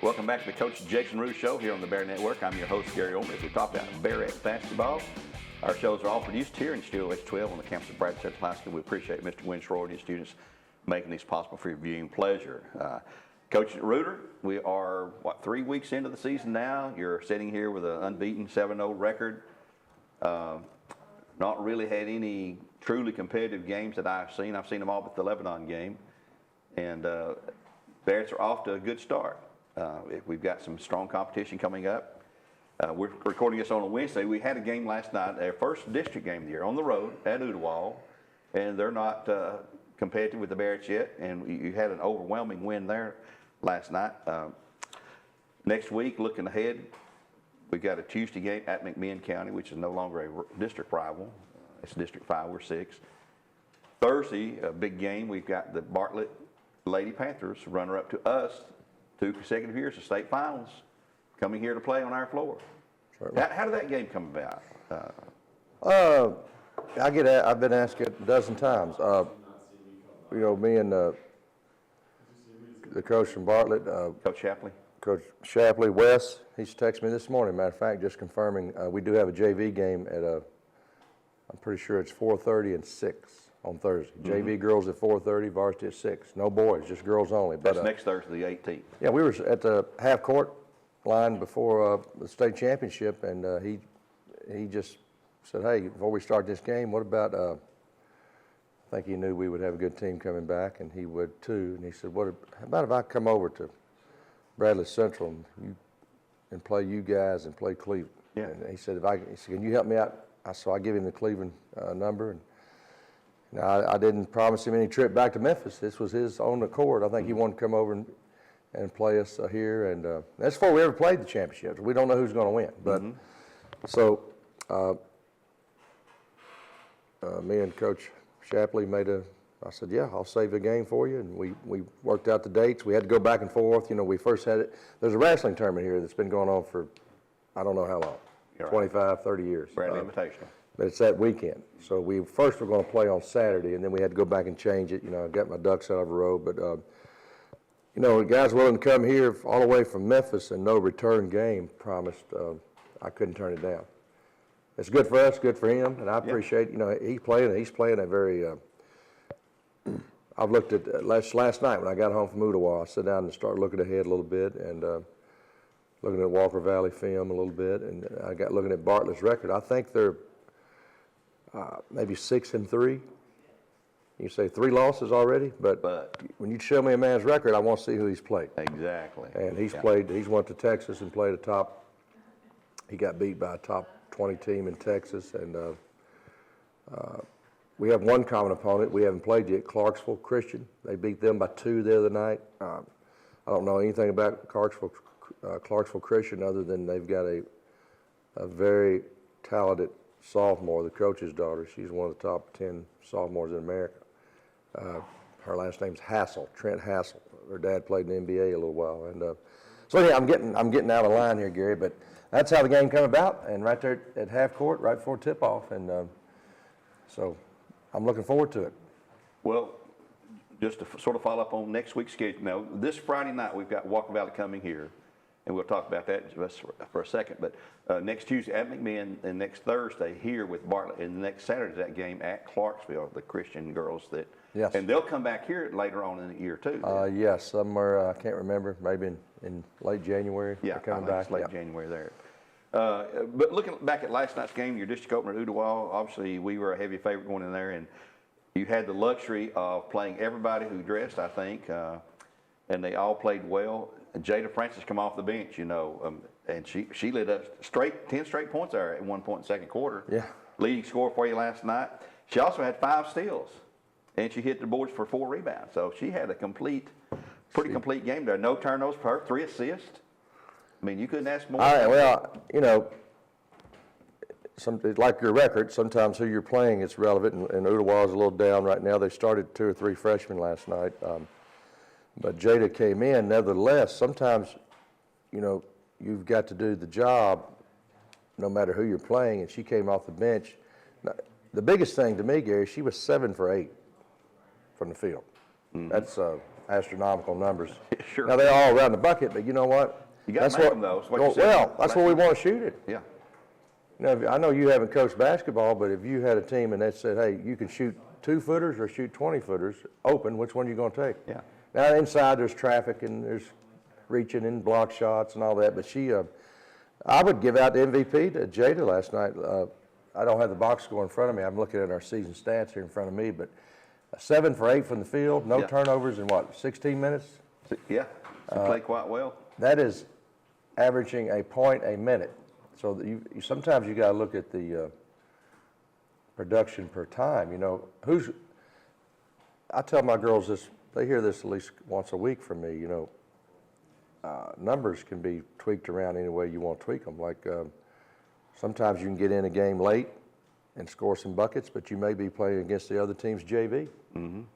Welcome back to the Coach Jason Reuter Show here on the Bear Network. I'm your host, Gary Olman. As we talk about Bearette basketball, our shows are all produced here in Studio H12 on the campus of Bradford Central High School. We appreciate Mr. Winsroy and his students making these possible for your viewing pleasure. Coach Reuter, we are, 3 weeks into the season now? You're sitting here with an unbeaten 7-0 record. Not really had any truly competitive games that I've seen. I've seen them all but the Lebanon game. And Bears are off to a good start. We've got some strong competition coming up. We're recording this on a Wednesday. We had a game last night, our first district game of the year, on the road at Udawal, and they're not competitive with the Bears yet, and you had an overwhelming win there last night. Next week, looking ahead, we've got a Tuesday game at McMinn County, which is no longer a district rival. It's District 5, we're 6. Thursday, a big game, we've got the Bartlett Lady Panthers, runner-up to us, 2 consecutive years of state finals, coming here to play on our floor. Sure. How did that game come about? I've been asked it a dozen times. Me and the coach from Bartlett, Coach Shapley. Coach Shapley, Wes, he's texted me this morning. Matter of fact, just confirming we do have a JV game at I'm pretty sure it's 4:30 and 6 on Thursday. JV girls at 4:30, varsity at 6. No boys, just girls only. That's next Thursday, the 18th. Yeah, we were at the half court line before the state championship, and he just said, "Hey, before we start this game, what about?" I think he knew we would have a good team coming back, and he would too. And he said, "How about if I come over to Bradley Central and play you guys and play Cleveland?" Yeah. And he said, "Can you help me out?" So I give him the Cleveland number, and now I didn't promise him any trip back to Memphis. This was his own accord. I think he wanted to come over and play us here, and that's before we ever played the championships. We don't know who's going to win, but so me and Coach Shapley I said, yeah, I'll save a game for you, and we worked out the dates. We had to go back and forth. We first had it. There's a wrestling tournament here that's been going on for I don't know how long, 25, 30 years. Bradley Invitational. But it's that weekend. So we first were going to play on Saturday, and then we had to go back and change it. I got my ducks out of a row. But, the guys willing to come here all the way from Memphis and no return game promised, I couldn't turn it down. It's good for us, good for him, and I appreciate, he's playing a very, I've looked at, last night when I got home from Udawal, I sat down and started looking ahead a little bit and looking at Walker Valley film a little bit, and I got looking at Bartlett's record. I think they're maybe 6-3. You say 3 losses already, but when you show me a man's record, I want to see who he's played. Exactly. And he's went to Texas and played he got beat by a top 20 team in Texas, and we have one common opponent we haven't played yet, Clarksville Christian. They beat them by 2 the other night. I don't know anything about Clarksville Christian other than they've got a very talented sophomore, the coach's daughter. She's one of the top 10 sophomores in America. Her last name's Hassel, Trent Hassel. Her dad played in the NBA a little while, and so yeah, I'm getting out of line here, Gary. But that's how the game came about, and right there at half court, right before tip-off, and so I'm looking forward to it. Well, just to sort of follow up on next week's schedule. Now, this Friday night we've got Walker Valley coming here, and we'll talk about that just for a second. But next Tuesday at McMinn, and next Thursday here with Bartlett, and next Saturday that game at Clarksville, the Christian girls that. Yes. And they'll come back here later on in the year too. Yes, somewhere I can't remember, maybe in late January. Yeah, they're coming back. back. Late January there. But looking back at last night's game, your district opener at Udawal, obviously we were a heavy favorite going in there, and you had the luxury of playing everybody who dressed, I think, and they all played well. Jada Francis come off the bench, and she lit up 10 straight points there at one point in the second quarter. Yeah. Leading scorer for you last night. She also had 5 steals, and she hit the boards for 4 rebounds. So she had a pretty complete game there. No turnovers for her, 3 assists. I mean, you couldn't ask more. All right, well, like your record, sometimes who you're playing is relevant, and Udawal is a little down right now. They started 2 or 3 freshmen last night. But Jada came in. Nevertheless, sometimes, you've got to do the job no matter who you're playing, and she came off the bench. Now, the biggest thing to me, Gary, she was 7 for 8 from the field. Mm-hmm. astronomical numbers. Sure. Now, they're all around the bucket, but you know what? You got to make them, though. That's what you said. Well, that's where we want to shoot it. Yeah. Now, I know you haven't coached basketball, but if you had a team and they said, hey, you can shoot 2-footers or shoot 20-footers open, which one are you going to take? Yeah. Now, inside there's traffic and there's reaching and block shots and all that, but I would give out the MVP to Jada last night. I don't have the box score in front of me. I'm looking at our season stats here in front of me, but 7 for 8 from the field, no turnovers in 16 minutes? Yeah. She played quite well. That is averaging a point a minute. So that sometimes you got to look at the production per time. You know, I tell my girls this, they hear this at least once a week from me, you know, numbers can be tweaked around any way you want to tweak them. Like sometimes you can get in a game late and score some buckets, but you may be playing against the other team's JV.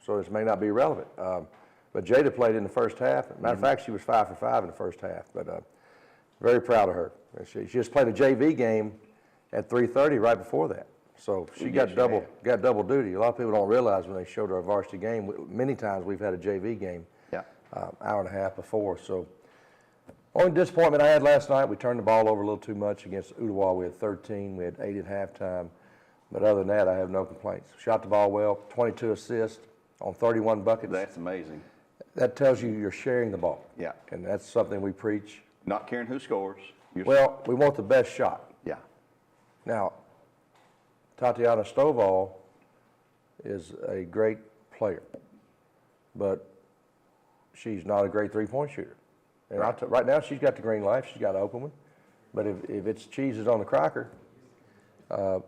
So this may not be relevant. But Jada played in the first half. Matter of fact, she was 5 for 5 in the first half. But very proud of her. She just played a JV game at 3:30 right before that. So she got double duty. A lot of people don't realize when they showed her a varsity game, many times we've had a JV game hour and a half before. So only disappointment I had last night, we turned the ball over a little too much against Ottawa. We had 13, we had 8 at halftime. But other than that, I have no complaints. Shot the ball well, 22 assists on 31 buckets. That's amazing. That tells you you're sharing the ball. Yeah. And that's something we preach. Not caring who scores. Well, we want the best shot. Yeah. Now, Tatiana Stovall is a great player, but she's not a great three-point shooter. And right now, she's got the green light. She's got an open one. But if it's cheeses on the cracker, now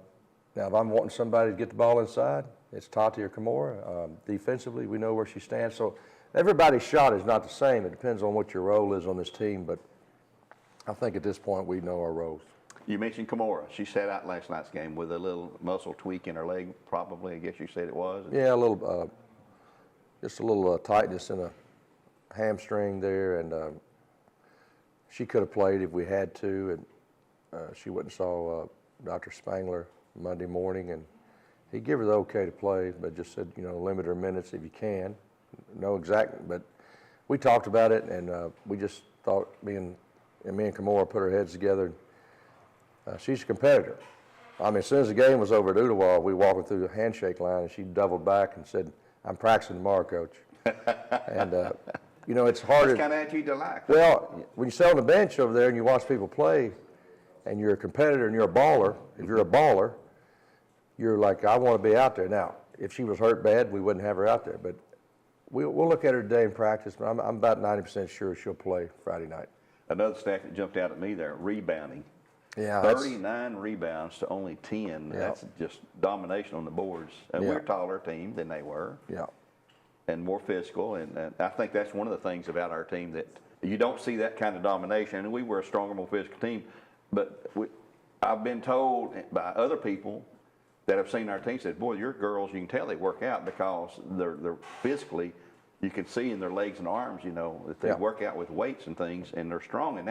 if I'm wanting somebody to get the ball inside, it's Tati or Kimura. Defensively, we know where she stands. So everybody's shot is not the same. It depends on what your role is on this team. But I think at this point, we know our roles. You mentioned Kimura. She sat out last night's game with a little muscle tweak in her leg, probably, I guess you said it was. Yeah, just a little tightness in a hamstring there, and she could have played if we had to, and she went and saw Dr. Spangler Monday morning, and he gave her the okay to play, but just said, you know, limit her minutes if you can. No exact, but we talked about it, and we just thought me and Kimura put our heads together. She's a competitor. I mean, as soon as the game was over at Ottawa, we walked through the handshake line, and she doubled back and said, "I'm practicing tomorrow, Coach." And you know, it's hard. That's kind of attitude to like. Well, when you sit on the bench over there and you watch people play, and you're a competitor and you're a baller, if you're a baller, you're like, I want to be out there. Now, if she was hurt bad, we wouldn't have her out there. But we'll look at her today in practice, but I'm about 90% sure she'll play Friday night. Another stat that jumped out at me there, rebounding. Yeah, 39 rebounds to only 10. Yeah. That's just domination on the boards. And we're a taller team than they were. Yeah. And more physical. And I think that's one of the things about our team that you don't see that kind of domination. And we were a stronger, more physical team. But I've been told by other people that have seen our team, said, boy, your girls, you can tell they work out because they're physically, you can see in their legs and arms, you know, that they work out with weights and things, and they're strong. And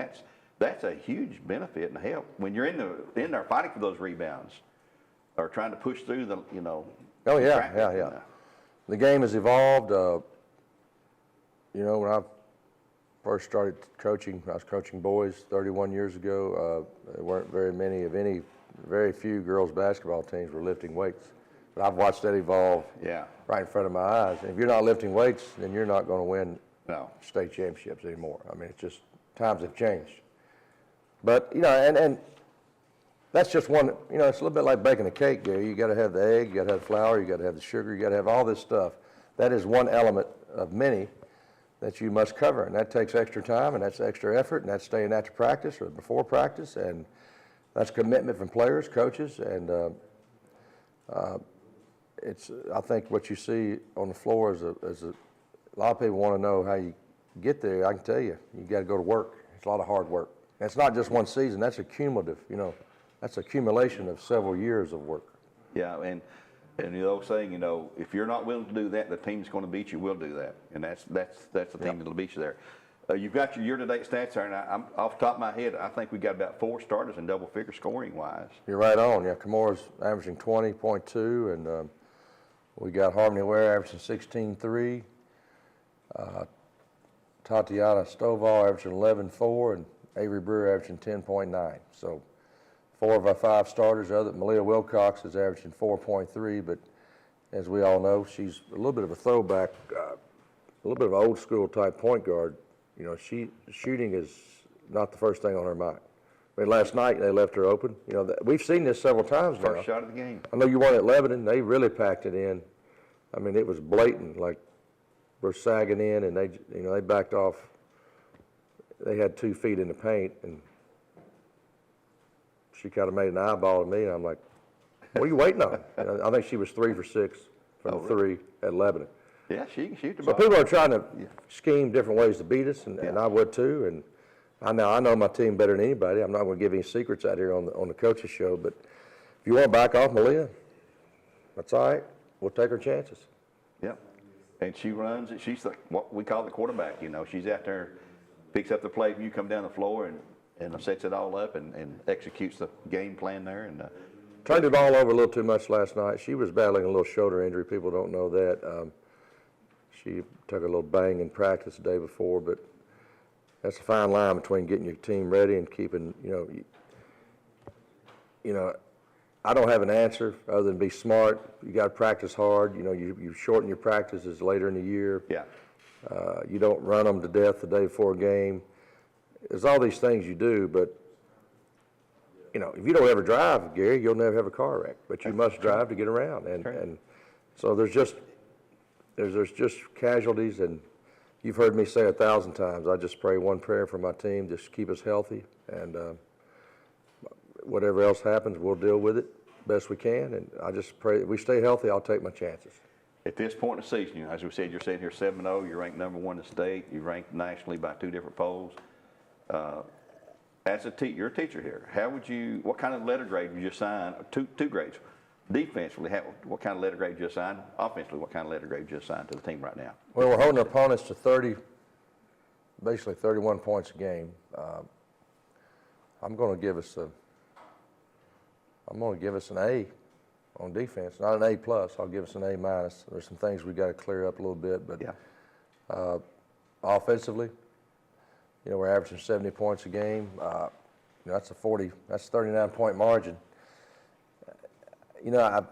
that's a huge benefit and help when you're in there fighting for those rebounds or trying to push through the, you know. Oh, yeah. The game has evolved. You know, when I first started coaching, I was coaching boys 31 years ago. There weren't very few girls basketball teams were lifting weights. But I've watched that evolve right in front of my eyes. And if you're not lifting weights, then you're not going to win state championships anymore. I mean, it's just times have changed. But, you know, and that's just one, you know, it's a little bit like baking a cake, Gary. You got to have the egg, you got to have the flour, you got to have the sugar, you got to have all this stuff. That is one element of many that you must cover, and that takes extra time, and that's extra effort, and that's staying after practice or before practice, and that's commitment from players, coaches, and I think what you see on the floor is a lot of people want to know how you get there. I can tell you, you got to go to work. It's a lot of hard work. And it's not just one season. That's a cumulative, you know, that's accumulation of several years of work. Yeah, and the old saying, you know, if you're not willing to do that, the team's going to beat you. We'll do that, and that's the team that'll beat you there. You've got your year-to-date stats there, and I'm off the top of my head, I think we got about 4 starters in double-figure scoring-wise. You're right on. Yeah, Kimura's averaging 20.2, and we got Harmony Ware averaging 16.3. Tatiana Stovall averaging 11.4, and Avery Brewer averaging 10.9. So 4 of our 5 starters, Malia Wilcox is averaging 4.3, but as we all know, she's a little bit of a throwback, a little bit of an old school type point guard. You know, shooting is not the first thing on her mind. I mean, last night they left her open. You know, we've seen this several times now. First shot of the game. I know you won at Lebanon. They really packed it in. I mean, it was blatant. Like, we're sagging in, and they backed off. They had 2 feet in the paint, and she kind of made an eyeball at me, and I'm like, what are you waiting on? I think she was 3 for 6 from really? 3 at Lebanon. Yeah, she can shoot the So ball. people are trying to scheme different ways to beat us, and I would too. And I know my team better than anybody. I'm not going to give any secrets out here on the coaches show, but if you want to back off Malia, that's all right. We'll take our chances. Yep. And she runs it. She's what we call the quarterback. You know, she's out there, picks up the play, and you come down the floor and sets it all up and executes the game plan there. And turned it all over a little too much last night. She was battling a little shoulder injury. People don't know that. She took a little bang in practice the day before, but that's a fine line between getting your team ready and keeping, you know, I don't have an answer other than be smart. You got to practice hard. You know, you shorten your practices later in the year. yeah. You don't run them to death the day before a game. There's all these things you do, but, you know, if you don't ever drive, Gary, you'll never have a car wreck. But you must drive to get around. And so there's just casualties, and you've heard me say 1,000 times, I just pray one prayer for my team, just keep us healthy, and whatever else happens, we'll deal with it best we can, and I just pray that we stay healthy. I'll take my chances. At this point in the season, you know, as we said, you're sitting here 7-0, you're ranked number 1 in the state, you're ranked nationally by 2 different polls. As you're a teacher here, what kind of letter grade would you assign, two grades? Defensively, what kind of letter grade would you assign? Offensively, what kind of letter grade would you assign to the team right now? Well, we're holding our opponents to basically 31 points a game. I'm going to give us an A on defense, not an A plus. I'll give us an A minus. There's some things we got to clear up a little bit, but offensively, you know, we're averaging 70 points a game. You know, that's a 39-point margin. You know,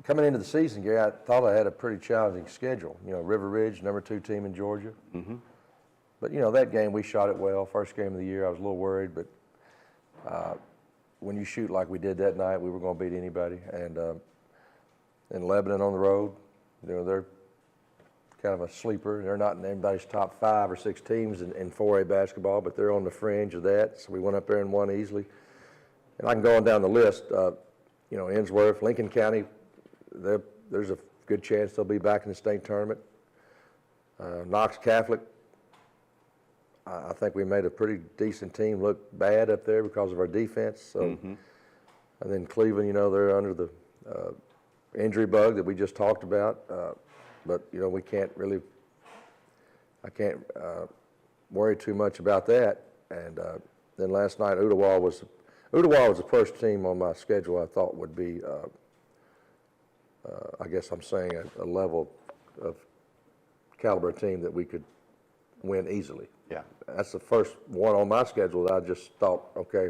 coming into the season, Gary, I thought I had a pretty challenging schedule. You know, River Ridge, number 2 team in Georgia. Mm-hmm. But, you know, that game, we shot it well. First game of the year, I was a little worried. But when you shoot like we did that night, we were going to beat anybody. And in Lebanon on the road, you know, they're kind of a sleeper. They're not in anybody's top 5 or 6 teams in 4A basketball, but they're on the fringe of that. So we went up there and won easily. And I can go on down the list. You know, Ensworth, Lincoln County, there's a good chance they'll be back in the state tournament. Knox Catholic, I think we made a pretty decent team look bad up there because of our defense. So, and then Cleveland, you know, they're under the injury bug that we just talked about. But, you know, I can't worry too much about that. And then last night, Ottawa was the first team on my schedule I thought would be, I guess I'm saying, a level of caliber team that we could win easily. Yeah. That's the first one on my schedule that I just thought, okay,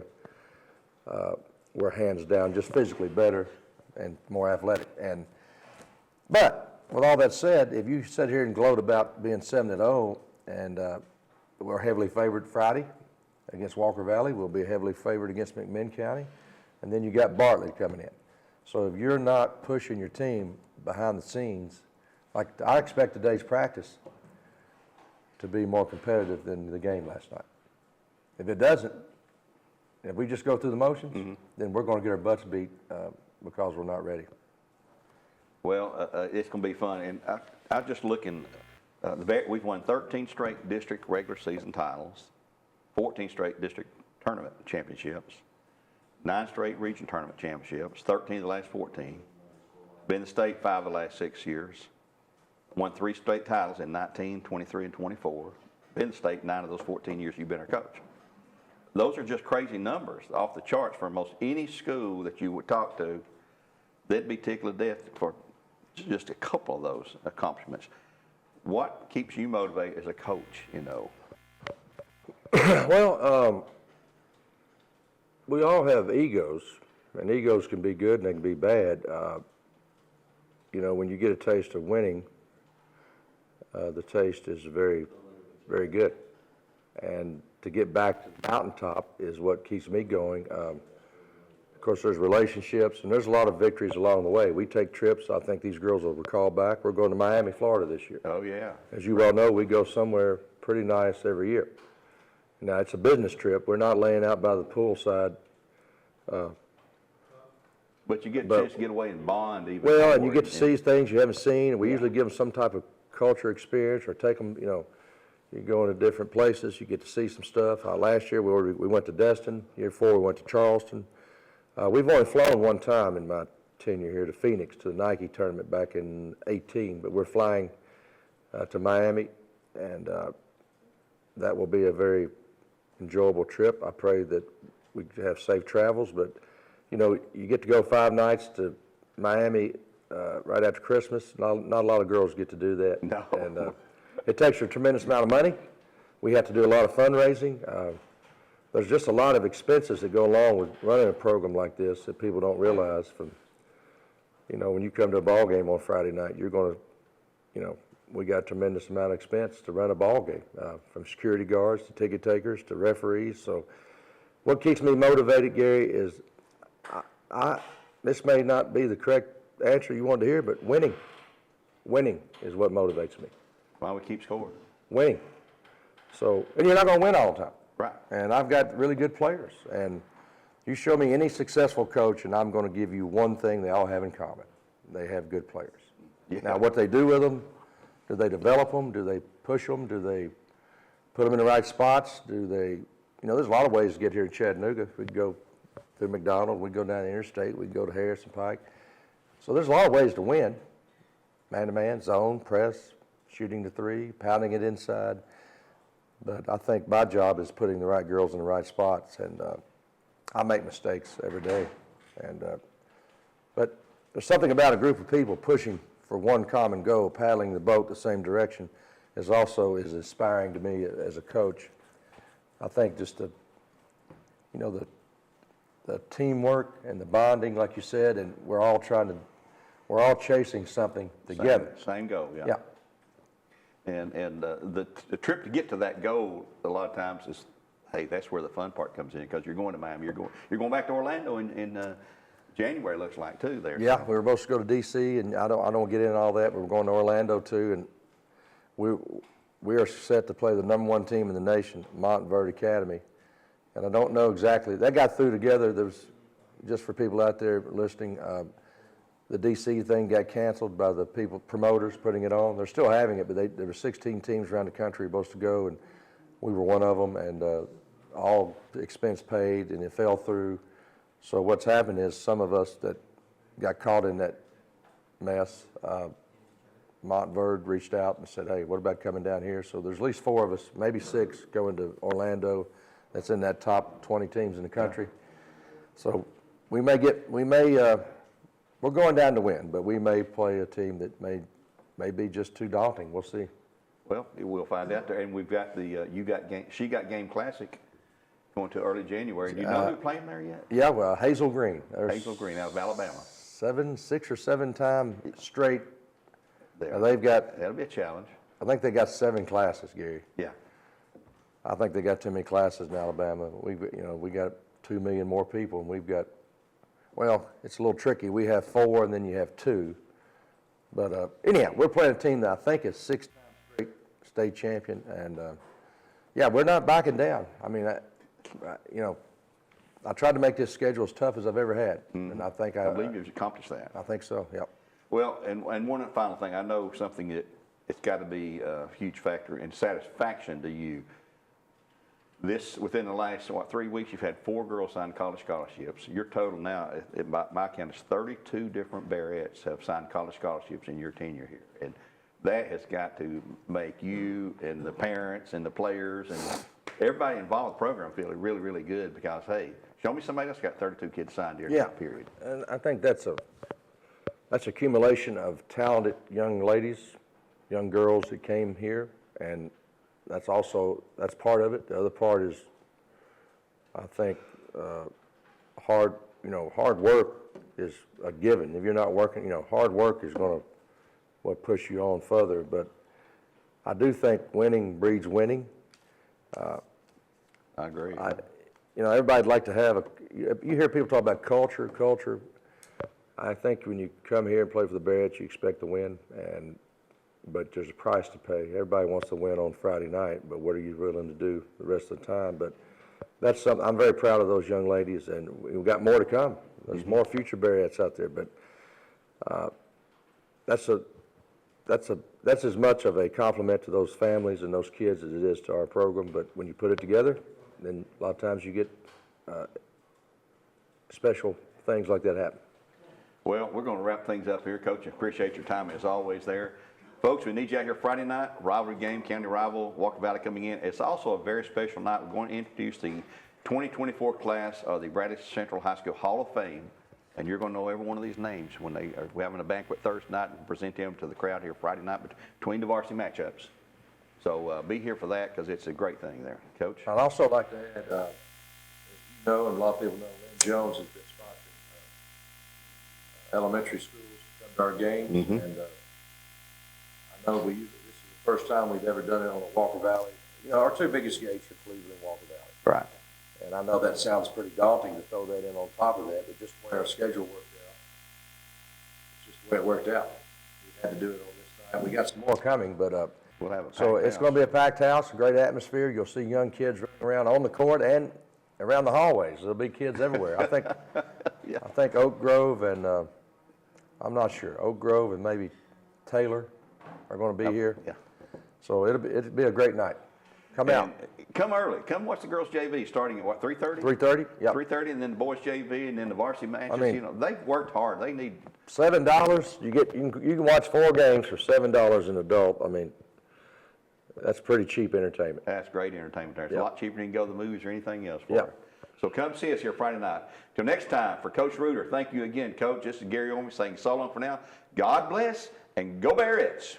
we're hands down just physically better and more athletic. But with all that said, if you sit here and gloat about being 7-0 and we're heavily favored Friday against Walker Valley, we'll be heavily favored against McMinn County, and then you got Bartlett coming in. So if you're not pushing your team behind the scenes, like I expect today's practice to be more competitive than the game last night. If it doesn't, if we just go through the motions, then we're going to get our butts beat because we're not ready. Well, it's going to be fun. And I'm just looking, we've won 13 straight district regular season titles, 14 straight district tournament championships, 9 straight region tournament championships, 13 of the last 14. Been in the state 5 of the last 6 years. Won 3 state titles in 19, 23, and 24. Been in the state 9 of those 14 years you've been our coach. Those are just crazy numbers, off the charts for most any school that you would talk to. They'd be tickled to death for just a couple of those accomplishments. what keeps you motivated as a coach, Well, we all have egos, and egos can be good and they can be bad. When you get a taste of winning, the taste is very, very good. And to get back to the mountaintop is what keeps me going. Of course, there's relationships, and there's a lot of victories along the way. We take trips. I think these girls will recall back. We're going to Miami, Florida this year. Oh, yeah. As you well know, we go somewhere pretty nice every year. Now, it's a business trip. We're not laying out by the poolside. But you get a chance to get away and bond even. Well, and you get to see things you haven't seen. We usually give them some type of culture experience or take them, you go into different places. You get to see some stuff. Last year, we went to Destin. Year before, we went to Charleston. We've only flown one time in my tenure here to Phoenix to the Nike tournament back in 18, but we're flying to Miami, and that will be a very enjoyable trip. I pray that we have safe travels, but you get to go 5 nights to Miami right after Christmas. Not a lot of girls get to do that. No. And it takes a tremendous amount of money. We have to do a lot of fundraising. There's just a lot of expenses that go along with running a program like this that people don't realize. When you come to a ball game on Friday night, you're going to, we got a tremendous amount of expense to run a ball game, from security guards to ticket takers to referees. So what keeps me motivated, Gary, is this may not be the correct answer you wanted to hear, but winning is what motivates me. Why we keep scoring? Winning. So, and you're not going to win all the time. Right. And I've got really good players. And you show me any successful coach, and I'm going to give you one thing they all have in common. They have good players. Yeah. Now, what they do with them, do they develop them? Do they push them? Do they put them in the right spots? Do they, there's a lot of ways to get here in Chattanooga. We'd go through McDonald, we'd go down the interstate, we'd go to Harrison Pike. So there's a lot of ways to win. Man-to-man, zone, press, shooting the three, pounding it inside. But I think my job is putting the right girls in the right spots, and I make mistakes every day. But there's something about a group of people pushing for one common goal, paddling the boat the same direction, is inspiring to me as a coach. I think just the teamwork and the bonding, like you said, and we're all chasing something together. Same goal, yeah. Yeah. And the trip to get to that goal a lot of times is, hey, that's where the fun part comes in, because you're going to Miami, you're going back to Orlando in January, looks like, too, there. Yeah, we were supposed to go to D.C., and I don't get into all that, but we're going to Orlando too, and we are set to play the #1 team in the nation, Montverde Academy. And I don't know exactly, that got through together. There was, just for people out there listening, the D.C. thing got canceled by the promoters putting it on. They're still having it, but there were 16 teams around the country supposed to go, and we were one of them, and all expense paid, and it fell through. So what's happened is some of us that got caught in that mess, Montverde reached out and said, hey, what about coming down here? So there's at least 4 of us, maybe 6, going to Orlando. That's in that top 20 teams in the country. So we're going down to win, but we may play a team that may be just too daunting. We'll see. Well, we'll find out there. And we've got the She Got Game Classic going to early January. Do you know who's playing there yet? Yeah, well, Hazel Green. Hazel Green out of Alabama. 6 or 7 time straight. That'll be a challenge. I think they got 7 classes, Gary. Yeah. I think they got too many classes in Alabama. We got 2 million more people, and we've got, well, it's a little tricky. We have 4, and then you have 2. But anyhow, we're playing a team that I think is 6 times straight state champion, and yeah, we're not backing down. I mean, I tried to make this schedule as tough as I've ever had, and I think I believe you've accomplished that. I think so. Yep. Well, and one final thing, I know something that it's got to be a huge factor in satisfaction to you. Within the last 3 weeks, you've had 4 girls sign college scholarships. Your total now, by my count, is 32 different Bearettes have signed college scholarships in your tenure here, and that has got to make you and the parents and the players and everybody involved in the program feel really, really good, because hey, show me somebody else got 32 kids signed during that period. And I think that's accumulation of talented young ladies young girls that came here, and that's part of it. The other part is, I think, hard work is a given. If you're not working, hard work is going to push you on further. But I do think winning breeds winning. I agree. Everybody'd like to have you hear people talk about culture. I think when you come here and play for the Barretts, you expect to win, but there's a price to pay. Everybody wants to win on Friday night, but what are you willing to do the rest of the time? But that's something, I'm very proud of those young ladies, and we've got more to come. There's more future Barretts out there, but that's as much of a compliment to those families and those kids as it is to our program. But when you put it together, then a lot of times you get special things like that happen. Well, we're going to wrap things up here, Coach. I appreciate your time as always there. Folks, we need you out here Friday night, rivalry game, county rival, Walker Valley coming in. It's also a very special night. We're going to introduce the 2024 class of the Bradley Central High School Hall of Fame, and you're going to know every one of these names when we're having a banquet Thursday night and present them to the crowd here Friday night between the varsity matchups. So be here for that because it's a great thing there, Coach. I'd also like to add, as you know, and a lot of people know, Lynn Jones has been sponsoring elementary schools to come to our games, and I know this is the first time we've ever done it on the Walker Valley. Our two biggest gates are Cleveland and Walker Valley. Right. And I know that sounds pretty daunting to throw that in on top of that, but just the way our schedule worked out, it's just the way it worked out. We had to do it on this time. We got some more coming, but we'll have a so it's going to be a packed house, a great atmosphere. You'll see young kids running around on the court and around the hallways. There'll be kids everywhere. I think Yeah. I think Oak Grove and I'm not sure. Oak Grove and maybe Taylor are going to be here. Yeah. So it'll be a great night. Come out. Come early. Come watch the girls JV starting at what, 3:30? 3:30? Yep. 3:30, and then the boys JV, and then the varsity matches. mean- They've worked hard. They need. $7. You can watch 4 games for $7 an adult. I mean, that's pretty cheap entertainment. That's great entertainment there. It's Yep. a lot cheaper than you can go to the movies or anything else for Yep. it. So come see us here Friday night. Till next time, for Coach Reuter, thank you again, Coach. This is Gary Orme saying so long for now. God bless, and go Barretts.